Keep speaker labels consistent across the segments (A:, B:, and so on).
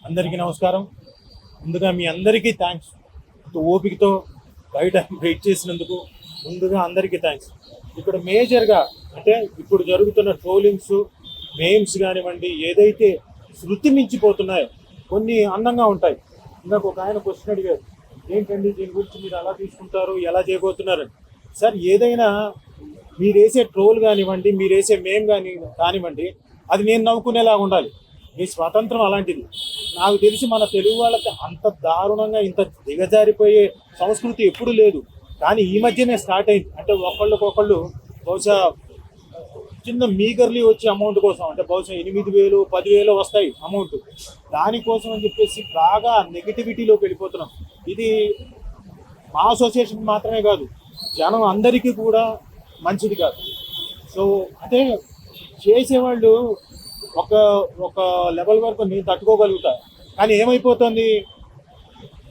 A: అందరికీ నమస్కారం. ముందుగా మీ అందరికీ థ్యాంక్స్. ఓపికతో బయట వెయిట్ చేసినందుకు ముందుగా అందరికీ థ్యాంక్స్. ఇక్కడ మేజర్గా అంటే ఇప్పుడు జరుగుతున్న ట్రోలింగ్స్, మేమ్స్ కానివ్వండి, ఏదైతే శృతి మించిపోతున్నాయో కొన్ని అందంగా ఉంటాయి. ఇందాక ఒక ఆయన క్వశ్చన్ అడిగారు, ఏంటండి దీని గురించి మీరు అలా తీసుకుంటారు, ఎలా చేయబోతున్నారని. సార్, ఏదైనా మీరు వేసే ట్రోల్ కానివ్వండి, మీరు వేసే మేమ్ కానివ్వండి, అది నేను నవ్వుకునేలాగా ఉండాలి. మీ స్వాతంత్రం అలాంటిది. నాకు తెలిసి మన తెలుగు వాళ్ళకి అంత దారుణంగా ఇంత దిగజారిపోయే సంస్కృతి ఎప్పుడూ లేదు. కానీ ఈ మధ్యనే స్టార్ట్ అయింది. అంటే ఒకళ్ళకొకళ్ళు బహుశా చిన్న మీగర్లీ వచ్చే అమౌంట్ కోసం, అంటే బహుశా 8,000 10,000 వస్తాయి అమౌంట్, దానికోసం అని చెప్పేసి బాగా నెగిటివిటీలోకి వెళ్ళిపోతున్నాం. ఇది మా అసోసియేషన్ మాత్రమే కాదు, జనం అందరికీ కూడా మంచిది కాదు. సో అంటే చేసేవాళ్ళు ఒక ఒక లెవెల్ వరకు నేను తట్టుకోగలుగుతా. కానీ ఏమైపోతుంది,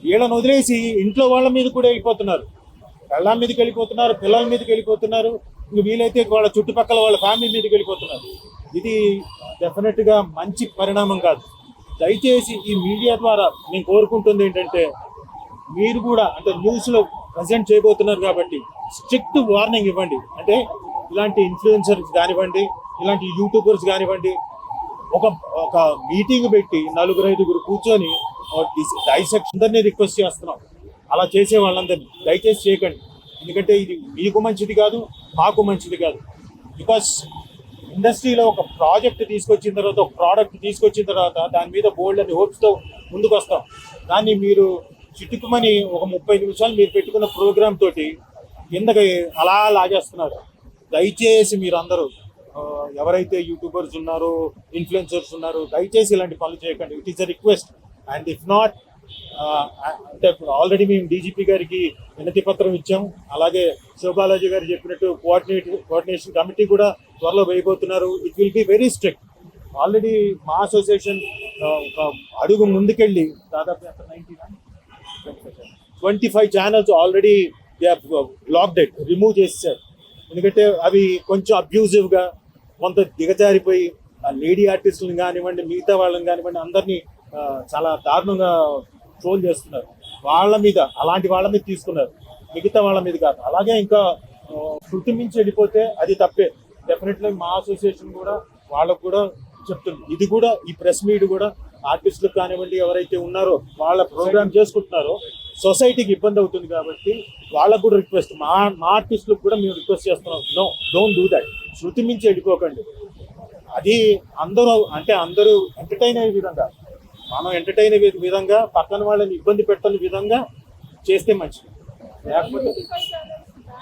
A: వీళ్ళని వదిలేసి ఇంట్లో వాళ్ళ మీద కూడా వెళ్ళిపోతున్నారు, పెళ్ళాం మీదకి వెళ్ళిపోతున్నారు, పిల్లల మీదకి వెళ్ళిపోతున్నారు, ఇంక వీలైతే వాళ్ళ చుట్టుపక్కల వాళ్ళ ఫ్యామిలీ మీదకి వెళ్ళిపోతున్నారు. ఇది డెఫినెట్గా మంచి పరిణామం కాదు. దయచేసి ఈ మీడియా ద్వారా నేను కోరుకుంటుంది ఏంటంటే, మీరు కూడా అంటే న్యూస్లో ప్రజెంట్ చేయబోతున్నారు కాబట్టి స్ట్రిక్ట్ వార్నింగ్ ఇవ్వండి. అంటే ఇలాంటి ఇన్ఫ్లుయెన్సర్స్ కానివ్వండి, ఇలాంటి యూట్యూబర్స్ కానివ్వండి, ఒక మీటింగ్ పెట్టి 4-5 కూర్చొని డైసెక్షన్ అందరినీ రిక్వెస్ట్ చేస్తున్నాం. అలా చేసే వాళ్ళందరినీ దయచేసి చేయకండి. ఎందుకంటే ఇది మీకు మంచిది కాదు, మాకు మంచిది కాదు. బికాస్ ఇండస్ట్రీలో ఒక ప్రాజెక్ట్ తీసుకొచ్చిన తర్వాత, ఒక ప్రోడక్ట్ తీసుకొచ్చిన తర్వాత దాని మీద బోల్డ్ అని హోప్స్తో ముందుకు వస్తాం. దాన్ని మీరు చిట్టుకుమని ఒక 30 నిమిషాలు మీరు పెట్టుకున్న ప్రోగ్రామ్ తోటి కిందకి అలా లాగేస్తున్నారు. దయచేసి మీరు అందరూ ఎవరైతే యూట్యూబర్స్ ఉన్నారో, ఇన్ఫ్లుయెన్సర్స్ ఉన్నారో, దయచేసి ఇలాంటి పనులు చేయకండి. It is a request. And if not, అంటే ఆల్రెడీ మేము డీజీపీ గారికి వినతి పత్రం ఇచ్చాము. అలాగే శివబాలాజీ గారు చెప్పినట్టు కోఆర్డినేషన్ కమిటీ కూడా త్వరలో వేయబోతున్నారు. It will be very strict. Already మా అసోసియేషన్ ఒక అడుగు ముందుకెళ్ళి దాదాపు 25 channels already they have blocked it, remove చేసేసారు. ఎందుకంటే అవి కొంచెం అబ్యూజివ్గా, కొంత దిగజారిపోయి లేడీ ఆర్టిస్టులను కానివ్వండి, మిగతా వాళ్ళని కానివ్వండి, అందరినీ చాలా దారుణంగా ట్రోల్ చేస్తున్నారు. అలాంటి వాళ్ళ మీద తీసుకున్నారు, మిగతా వాళ్ళ మీద కాదు. అలాగే ఇంకా శృతి మించి వెళ్ళిపోతే అది తప్పే. డెఫినెట్లీ మా అసోసియేషన్ కూడా వాళ్ళకు కూడా చెప్తుంది. ఇది కూడా ఈ ప్రెస్ మీట్ కూడా ఆర్టిస్టులకు కానివ్వండి, ఎవరైతే ఉన్నారో వాళ్ళ ప్రోగ్రామ్ చేసుకుంటున్నారో సొసైటీకి ఇబ్బంది అవుతుంది. కాబట్టి వాళ్ళకు కూడా రిక్వెస్ట్, మా ఆర్టిస్టులకు కూడా మేము రిక్వెస్ట్ చేస్తున్నాం, నో, డోంట్ డూ దట్. శృతి మించి వెళ్ళిపోకండి. అది అందరూ ఎంటర్టైన్ అయ్యే విధంగా, మనం ఎంటర్టైన్ అయ్యే విధంగా, పక్కన వాళ్ళని ఇబ్బంది పెట్టని విధంగా చేస్తే మంచిది. లేకపోతే